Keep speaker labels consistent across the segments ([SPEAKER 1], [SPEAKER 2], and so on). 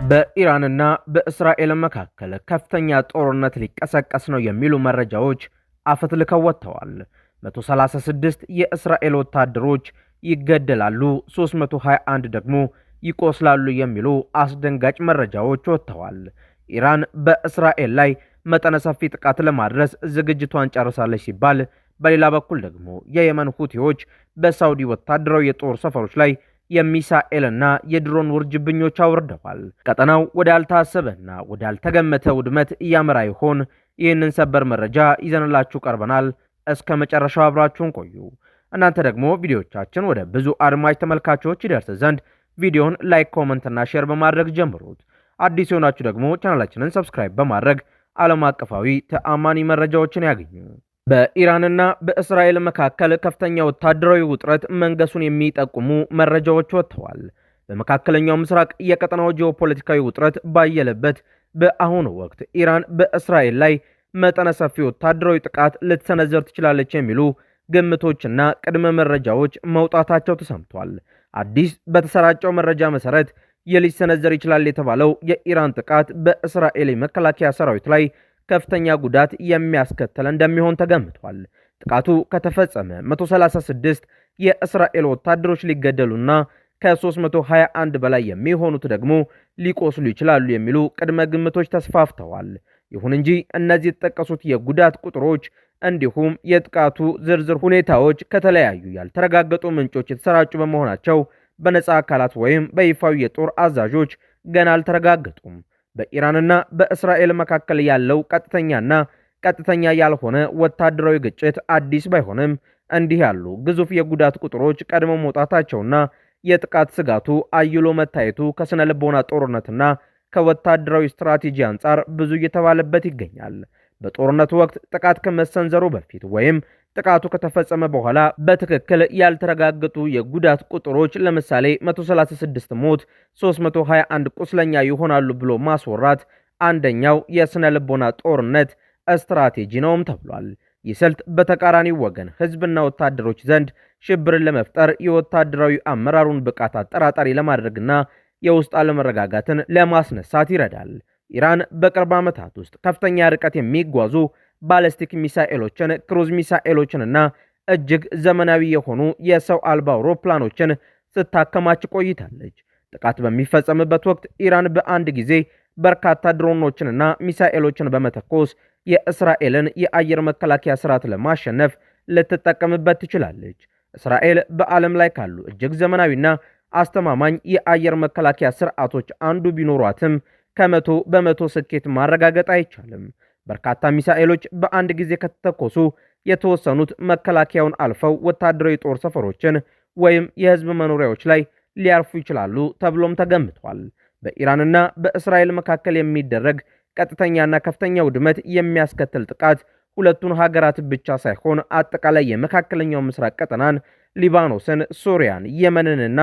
[SPEAKER 1] በኢራንና በእስራኤል መካከል ከፍተኛ ጦርነት ሊቀሰቀስ ነው የሚሉ መረጃዎች አፈትልከው ወጥተዋል። 136 የእስራኤል ወታደሮች ይገደላሉ፣ 321 ደግሞ ይቆስላሉ የሚሉ አስደንጋጭ መረጃዎች ወጥተዋል። ኢራን በእስራኤል ላይ መጠነ ሰፊ ጥቃት ለማድረስ ዝግጅቷን ጨርሳለች ሲባል፣ በሌላ በኩል ደግሞ የየመን ሁቲዎች በሳውዲ ወታደራዊ የጦር ሰፈሮች ላይ የሚሳኤልና የድሮን ውርጅብኞች አውርደዋል። ቀጠናው ወዳልታሰበና ወዳልተገመተ ውድመት እያመራ ይሆን? ይህንን ሰበር መረጃ ይዘንላችሁ ቀርበናል። እስከ መጨረሻው አብራችሁን ቆዩ። እናንተ ደግሞ ቪዲዮቻችን ወደ ብዙ አድማጭ ተመልካቾች ይደርስ ዘንድ ቪዲዮን ላይክ፣ ኮመንት እና ሼር በማድረግ ጀምሩት። አዲስ የሆናችሁ ደግሞ ቻናላችንን ሰብስክራይብ በማድረግ ዓለም አቀፋዊ ተአማኒ መረጃዎችን ያገኙ። በኢራንና በእስራኤል መካከል ከፍተኛ ወታደራዊ ውጥረት መንገሱን የሚጠቁሙ መረጃዎች ወጥተዋል። በመካከለኛው ምስራቅ የቀጠናው ጂኦፖለቲካዊ ውጥረት ባየለበት በአሁኑ ወቅት ኢራን በእስራኤል ላይ መጠነ ሰፊ ወታደራዊ ጥቃት ልትሰነዘር ትችላለች የሚሉ ግምቶችና ቅድመ መረጃዎች መውጣታቸው ተሰምቷል። አዲስ በተሰራጨው መረጃ መሰረት ሊሰነዘር ይችላል የተባለው የኢራን ጥቃት በእስራኤል መከላከያ ሰራዊት ላይ ከፍተኛ ጉዳት የሚያስከትል እንደሚሆን ተገምቷል። ጥቃቱ ከተፈጸመ 136 የእስራኤል ወታደሮች ሊገደሉና ከ321 በላይ የሚሆኑት ደግሞ ሊቆስሉ ይችላሉ የሚሉ ቅድመ ግምቶች ተስፋፍተዋል። ይሁን እንጂ እነዚህ የተጠቀሱት የጉዳት ቁጥሮች እንዲሁም የጥቃቱ ዝርዝር ሁኔታዎች ከተለያዩ ያልተረጋገጡ ምንጮች የተሰራጩ በመሆናቸው በነፃ አካላት ወይም በይፋዊ የጦር አዛዦች ገና አልተረጋገጡም። በኢራንና በእስራኤል መካከል ያለው ቀጥተኛ ያልሆነ ወታደራዊ ግጭት አዲስ ባይሆንም እንዲህ ያሉ ግዙፍ የጉዳት ቁጥሮች ቀድሞ መውጣታቸውና የጥቃት ስጋቱ አይሎ መታየቱ ከስነ ልቦና ጦርነትና ከወታደራዊ ስትራቴጂ አንጻር ብዙ እየተባለበት ይገኛል። በጦርነቱ ወቅት ጥቃት ከመሰንዘሩ በፊት ወይም ጥቃቱ ከተፈጸመ በኋላ በትክክል ያልተረጋገጡ የጉዳት ቁጥሮች ለምሳሌ 136 ሞት፣ 321 ቁስለኛ ይሆናሉ ብሎ ማስወራት አንደኛው የስነ ልቦና ጦርነት ስትራቴጂ ነውም ተብሏል። ይህ ስልት በተቃራኒው ወገን ህዝብና ወታደሮች ዘንድ ሽብርን ለመፍጠር የወታደራዊ አመራሩን ብቃት አጠራጣሪ ለማድረግና የውስጥ አለመረጋጋትን ለማስነሳት ይረዳል። ኢራን በቅርብ ዓመታት ውስጥ ከፍተኛ ርቀት የሚጓዙ ባለስቲክ ሚሳኤሎችን፣ ክሩዝ ሚሳኤሎችንና እጅግ ዘመናዊ የሆኑ የሰው አልባ አውሮፕላኖችን ስታከማች ቆይታለች። ጥቃት በሚፈጸምበት ወቅት ኢራን በአንድ ጊዜ በርካታ ድሮኖችንና ሚሳኤሎችን በመተኮስ የእስራኤልን የአየር መከላከያ ስርዓት ለማሸነፍ ልትጠቀምበት ትችላለች። እስራኤል በዓለም ላይ ካሉ እጅግ ዘመናዊና አስተማማኝ የአየር መከላከያ ስርዓቶች አንዱ ቢኖሯትም ከመቶ በመቶ ስኬት ማረጋገጥ አይቻልም። በርካታ ሚሳኤሎች በአንድ ጊዜ ከተተኮሱ የተወሰኑት መከላከያውን አልፈው ወታደራዊ ጦር ሰፈሮችን ወይም የህዝብ መኖሪያዎች ላይ ሊያርፉ ይችላሉ ተብሎም ተገምቷል። በኢራንና በእስራኤል መካከል የሚደረግ ቀጥተኛና ከፍተኛ ውድመት የሚያስከትል ጥቃት ሁለቱን ሀገራት ብቻ ሳይሆን አጠቃላይ የመካከለኛው ምስራቅ ቀጠናን፣ ሊባኖስን፣ ሶሪያን፣ የመንንና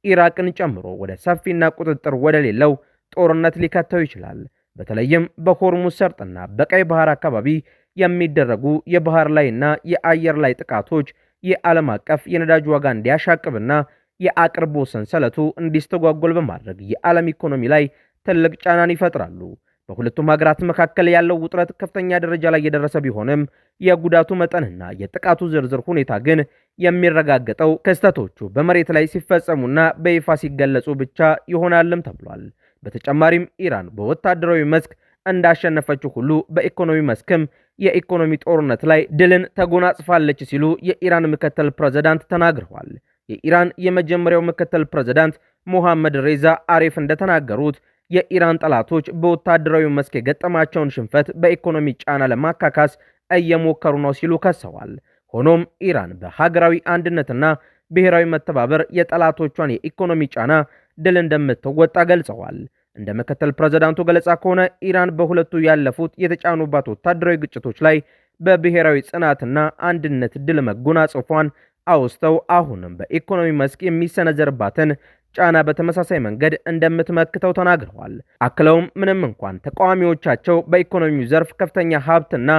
[SPEAKER 1] ኢራቅን ጨምሮ ወደ ሰፊና ቁጥጥር ወደሌለው ጦርነት ሊከተው ይችላል። በተለይም በሆርሙዝ ሰርጥና በቀይ ባህር አካባቢ የሚደረጉ የባህር ላይና የአየር ላይ ጥቃቶች የዓለም አቀፍ የነዳጅ ዋጋ እንዲያሻቅብና የአቅርቦት ሰንሰለቱ እንዲስተጓጎል በማድረግ የዓለም ኢኮኖሚ ላይ ትልቅ ጫናን ይፈጥራሉ። በሁለቱም ሀገራት መካከል ያለው ውጥረት ከፍተኛ ደረጃ ላይ የደረሰ ቢሆንም የጉዳቱ መጠንና የጥቃቱ ዝርዝር ሁኔታ ግን የሚረጋገጠው ክስተቶቹ በመሬት ላይ ሲፈጸሙና በይፋ ሲገለጹ ብቻ ይሆናልም ተብሏል። በተጨማሪም ኢራን በወታደራዊ መስክ እንዳሸነፈችው ሁሉ በኢኮኖሚ መስክም የኢኮኖሚ ጦርነት ላይ ድልን ተጎናጽፋለች ሲሉ የኢራን ምክትል ፕሬዝዳንት ተናግረዋል። የኢራን የመጀመሪያው ምክትል ፕሬዝዳንት ሞሐመድ ሬዛ አሪፍ እንደተናገሩት የኢራን ጠላቶች በወታደራዊ መስክ የገጠማቸውን ሽንፈት በኢኮኖሚ ጫና ለማካካስ እየሞከሩ ነው ሲሉ ከሰዋል። ሆኖም ኢራን በሀገራዊ አንድነትና ብሔራዊ መተባበር የጠላቶቿን የኢኮኖሚ ጫና ድል እንደምትወጣ ገልጸዋል። እንደ ምክትል ፕሬዝዳንቱ ገለጻ ከሆነ ኢራን በሁለቱ ያለፉት የተጫኑባት ወታደራዊ ግጭቶች ላይ በብሔራዊ ጽናትና አንድነት ድል መጎናጸፏን አውስተው አሁንም በኢኮኖሚ መስክ የሚሰነዘርባትን ጫና በተመሳሳይ መንገድ እንደምትመክተው ተናግረዋል። አክለውም ምንም እንኳን ተቃዋሚዎቻቸው በኢኮኖሚው ዘርፍ ከፍተኛ ሀብትና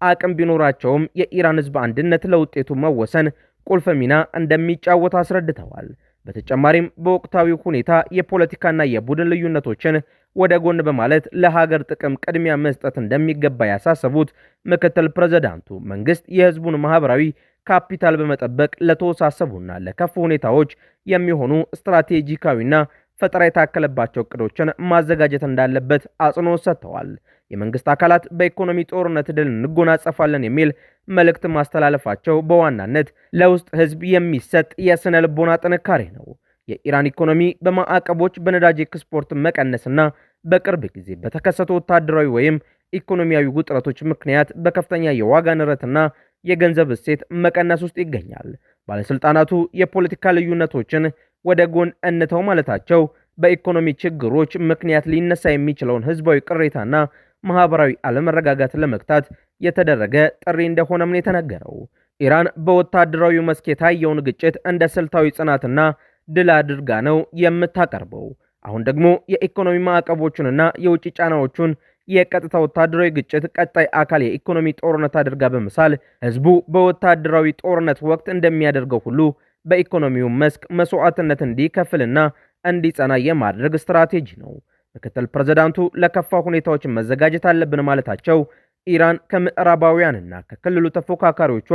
[SPEAKER 1] አቅም ቢኖራቸውም የኢራን ሕዝብ አንድነት ለውጤቱ መወሰን ቁልፍ ሚና እንደሚጫወት አስረድተዋል። በተጨማሪም በወቅታዊ ሁኔታ የፖለቲካና የቡድን ልዩነቶችን ወደ ጎን በማለት ለሀገር ጥቅም ቅድሚያ መስጠት እንደሚገባ ያሳሰቡት ምክትል ፕሬዝዳንቱ መንግስት የህዝቡን ማህበራዊ ካፒታል በመጠበቅ ለተወሳሰቡና ለከፉ ሁኔታዎች የሚሆኑ ስትራቴጂካዊና ፈጠራ የታከለባቸው እቅዶችን ማዘጋጀት እንዳለበት አጽንኦት ሰጥተዋል። የመንግስት አካላት በኢኮኖሚ ጦርነት ድል እንጎናጸፋለን የሚል መልእክት ማስተላለፋቸው በዋናነት ለውስጥ ህዝብ የሚሰጥ የስነ ልቦና ጥንካሬ ነው። የኢራን ኢኮኖሚ በማዕቀቦች በነዳጅ ኤክስፖርት መቀነስና በቅርብ ጊዜ በተከሰቱ ወታደራዊ ወይም ኢኮኖሚያዊ ውጥረቶች ምክንያት በከፍተኛ የዋጋ ንረትና የገንዘብ እሴት መቀነስ ውስጥ ይገኛል። ባለስልጣናቱ የፖለቲካ ልዩነቶችን ወደ ጎን እንተው ማለታቸው በኢኮኖሚ ችግሮች ምክንያት ሊነሳ የሚችለውን ህዝባዊ ቅሬታና ማህበራዊ አለመረጋጋት ለመግታት የተደረገ ጥሪ እንደሆነም ነው የተነገረው። ኢራን በወታደራዊ መስክ የታየውን ግጭት እንደ ስልታዊ ጽናትና ድል አድርጋ ነው የምታቀርበው። አሁን ደግሞ የኢኮኖሚ ማዕቀቦቹንና የውጭ ጫናዎቹን የቀጥታ ወታደራዊ ግጭት ቀጣይ አካል የኢኮኖሚ ጦርነት አድርጋ በመሳል ህዝቡ በወታደራዊ ጦርነት ወቅት እንደሚያደርገው ሁሉ በኢኮኖሚው መስክ መስዋዕትነት እንዲከፍልና እንዲጸና የማድረግ ስትራቴጂ ነው። ምክትል ፕሬዝዳንቱ ለከፋ ሁኔታዎች መዘጋጀት አለብን ማለታቸው ኢራን ከምዕራባውያንና ከክልሉ ተፎካካሪዎቿ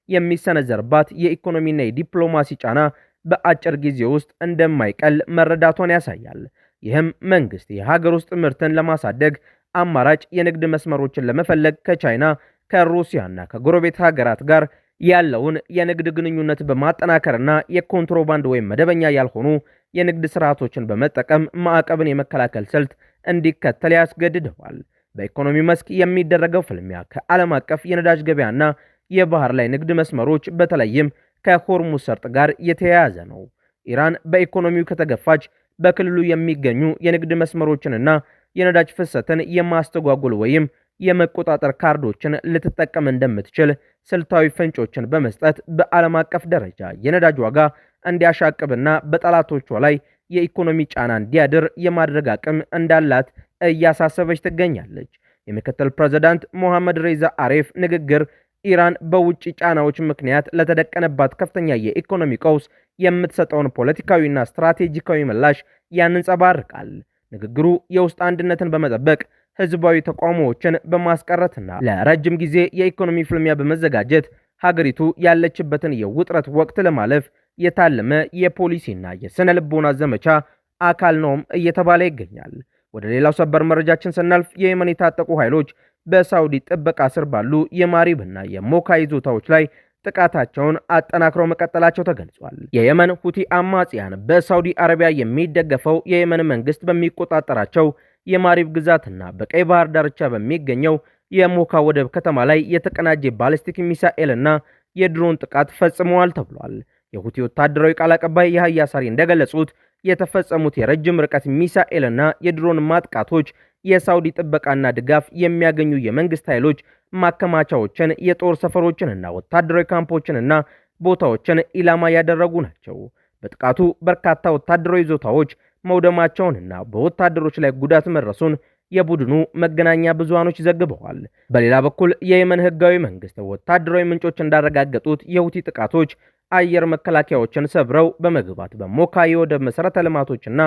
[SPEAKER 1] የሚሰነዘርባት የኢኮኖሚና የዲፕሎማሲ ጫና በአጭር ጊዜ ውስጥ እንደማይቀል መረዳቷን ያሳያል። ይህም መንግስት የሀገር ውስጥ ምርትን ለማሳደግ አማራጭ የንግድ መስመሮችን ለመፈለግ ከቻይና ከሩሲያና ከጎረቤት ሀገራት ጋር ያለውን የንግድ ግንኙነት በማጠናከርና የኮንትሮባንድ ወይም መደበኛ ያልሆኑ የንግድ ስርዓቶችን በመጠቀም ማዕቀብን የመከላከል ስልት እንዲከተል ያስገድደዋል። በኢኮኖሚ መስክ የሚደረገው ፍልሚያ ከዓለም አቀፍ የነዳጅ ገበያና የባህር ላይ ንግድ መስመሮች በተለይም ከሆርሙዝ ሰርጥ ጋር የተያያዘ ነው። ኢራን በኢኮኖሚው ከተገፋች በክልሉ የሚገኙ የንግድ መስመሮችንና የነዳጅ ፍሰትን የማስተጓጎል ወይም የመቆጣጠር ካርዶችን ልትጠቀም እንደምትችል ስልታዊ ፍንጮችን በመስጠት በዓለም አቀፍ ደረጃ የነዳጅ ዋጋ እንዲያሻቅብና በጠላቶቿ ላይ የኢኮኖሚ ጫና እንዲያድር የማድረግ አቅም እንዳላት እያሳሰበች ትገኛለች። የምክትል ፕሬዝዳንት ሞሐመድ ሬዛ አሬፍ ንግግር ኢራን በውጭ ጫናዎች ምክንያት ለተደቀነባት ከፍተኛ የኢኮኖሚ ቀውስ የምትሰጠውን ፖለቲካዊና ስትራቴጂካዊ ምላሽ ያንጸባርቃል። ንግግሩ የውስጥ አንድነትን በመጠበቅ ህዝባዊ ተቃውሞዎችን በማስቀረትና ለረጅም ጊዜ የኢኮኖሚ ፍልሚያ በመዘጋጀት ሀገሪቱ ያለችበትን የውጥረት ወቅት ለማለፍ የታለመ የፖሊሲና የስነ ልቦና ዘመቻ አካል ነውም እየተባለ ይገኛል። ወደ ሌላው ሰበር መረጃችን ስናልፍ የየመን የታጠቁ ኃይሎች በሳውዲ ጥበቃ ስር ባሉ የማሪብና የሞካ ይዞታዎች ላይ ጥቃታቸውን አጠናክረው መቀጠላቸው ተገልጿል። የየመን ሁቲ አማጽያን በሳውዲ አረቢያ የሚደገፈው የየመን መንግስት በሚቆጣጠራቸው የማሪብ ግዛትና በቀይ ባህር ዳርቻ በሚገኘው የሞካ ወደብ ከተማ ላይ የተቀናጀ ባሊስቲክ ሚሳኤልና የድሮን ጥቃት ፈጽመዋል ተብሏል። የሁቲ ወታደራዊ ቃል አቀባይ ያህያ ሳሪ እንደገለጹት የተፈጸሙት የረጅም ርቀት ሚሳኤልና የድሮን ማጥቃቶች የሳውዲ ጥበቃና ድጋፍ የሚያገኙ የመንግስት ኃይሎች ማከማቻዎችን፣ የጦር ሰፈሮችንና ወታደራዊ ካምፖችንና ቦታዎችን ኢላማ ያደረጉ ናቸው። በጥቃቱ በርካታ ወታደራዊ ይዞታዎች መውደማቸውንና በወታደሮች ላይ ጉዳት መድረሱን የቡድኑ መገናኛ ብዙሃኖች ዘግበዋል። በሌላ በኩል የየመን ህጋዊ መንግስት ወታደራዊ ምንጮች እንዳረጋገጡት የሁቲ ጥቃቶች አየር መከላከያዎችን ሰብረው በመግባት በሞካ የወደብ መሰረተ ልማቶችና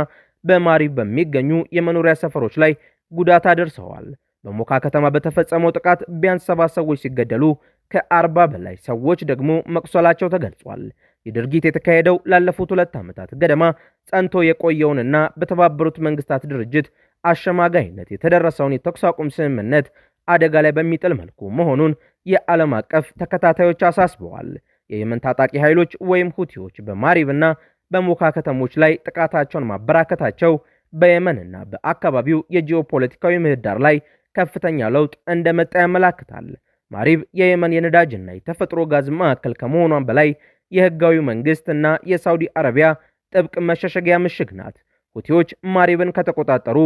[SPEAKER 1] በማሪብ በሚገኙ የመኖሪያ ሰፈሮች ላይ ጉዳት አድርሰዋል። በሞካ ከተማ በተፈጸመው ጥቃት ቢያንስ 7 ሰዎች ሲገደሉ ከ40 በላይ ሰዎች ደግሞ መቁሰላቸው ተገልጿል። የድርጊት የተካሄደው ላለፉት 2 ዓመታት ገደማ ጸንቶ የቆየውንና በተባበሩት መንግስታት ድርጅት አሸማጋይነት የተደረሰውን የተኩስ አቁም ስምምነት አደጋ ላይ በሚጥል መልኩ መሆኑን የዓለም አቀፍ ተከታታዮች አሳስበዋል። የየመን ታጣቂ ኃይሎች ወይም ሁቲዎች በማሪብና በሞካ ከተሞች ላይ ጥቃታቸውን ማበራከታቸው በየመንና በአካባቢው የጂኦፖለቲካዊ ምህዳር ላይ ከፍተኛ ለውጥ እንደመጣ ያመላክታል። ማሪብ የየመን የነዳጅና የተፈጥሮ ጋዝ ማዕከል ከመሆኗን በላይ የህጋዊ መንግስትና የሳውዲ አረቢያ ጥብቅ መሸሸጊያ ምሽግ ናት። ሁቲዎች ማሪብን ከተቆጣጠሩ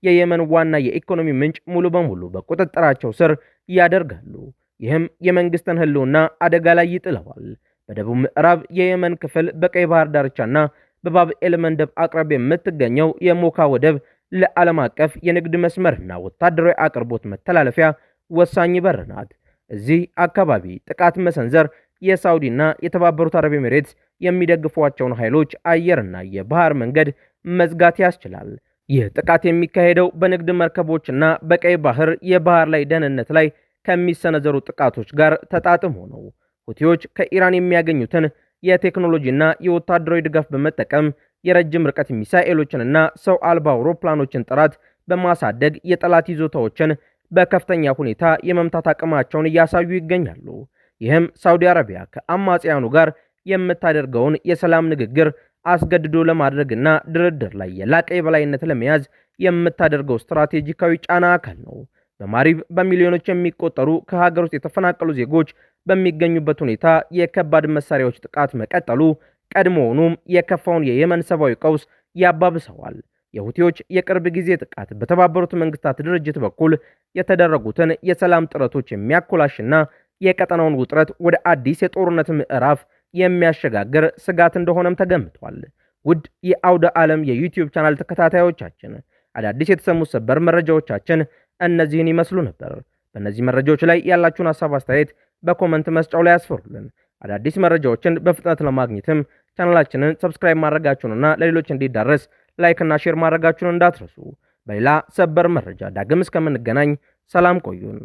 [SPEAKER 1] የየመን ዋና የኢኮኖሚ ምንጭ ሙሉ በሙሉ በቁጥጥራቸው ስር ያደርጋሉ። ይህም የመንግስትን ህልውና አደጋ ላይ ይጥለዋል። በደቡብ ምዕራብ የየመን ክፍል በቀይ ባህር ዳርቻና በባብኤል መንደብ አቅራቢያ የምትገኘው የሞካ ወደብ ለዓለም አቀፍ የንግድ መስመርና ወታደራዊ አቅርቦት መተላለፊያ ወሳኝ በር ናት። እዚህ አካባቢ ጥቃት መሰንዘር የሳውዲና የተባበሩት አረብ ኤሚሬትስ የሚደግፏቸውን ኃይሎች አየርና የባህር መንገድ መዝጋት ያስችላል። ይህ ጥቃት የሚካሄደው በንግድ መርከቦችና በቀይ ባህር የባህር ላይ ደህንነት ላይ ከሚሰነዘሩ ጥቃቶች ጋር ተጣጥሞ ነው። ሁቲዎች ከኢራን የሚያገኙትን የቴክኖሎጂና የወታደራዊ ድጋፍ በመጠቀም የረጅም ርቀት ሚሳኤሎችንና ሰው አልባ አውሮፕላኖችን ጥራት በማሳደግ የጠላት ይዞታዎችን በከፍተኛ ሁኔታ የመምታት አቅማቸውን እያሳዩ ይገኛሉ። ይህም ሳውዲ አረቢያ ከአማጽያኑ ጋር የምታደርገውን የሰላም ንግግር አስገድዶ ለማድረግና ድርድር ላይ የላቀ የበላይነት ለመያዝ የምታደርገው ስትራቴጂካዊ ጫና አካል ነው። በማሪብ በሚሊዮኖች የሚቆጠሩ ከሀገር ውስጥ የተፈናቀሉ ዜጎች በሚገኙበት ሁኔታ የከባድ መሳሪያዎች ጥቃት መቀጠሉ ቀድሞውኑም የከፋውን የየመን ሰብአዊ ቀውስ ያባብሰዋል። የሁቲዎች የቅርብ ጊዜ ጥቃት በተባበሩት መንግስታት ድርጅት በኩል የተደረጉትን የሰላም ጥረቶች የሚያኮላሽና የቀጠናውን ውጥረት ወደ አዲስ የጦርነት ምዕራፍ የሚያሸጋግር ስጋት እንደሆነም ተገምቷል። ውድ የአውደ ዓለም የዩቲዩብ ቻናል ተከታታዮቻችን አዳዲስ የተሰሙ ሰበር መረጃዎቻችን እነዚህን ይመስሉ ነበር። በእነዚህ መረጃዎች ላይ ያላችሁን ሐሳብ አስተያየት በኮመንት መስጫው ላይ ያስፈሩልን። አዳዲስ መረጃዎችን በፍጥነት ለማግኘትም ቻናላችንን ሰብስክራይብ ማድረጋችሁንና ለሌሎች እንዲዳረስ ላይክ እና ሼር ማድረጋችሁን እንዳትረሱ። በሌላ ሰበር መረጃ ዳግም እስከምንገናኝ ሰላም ቆዩን።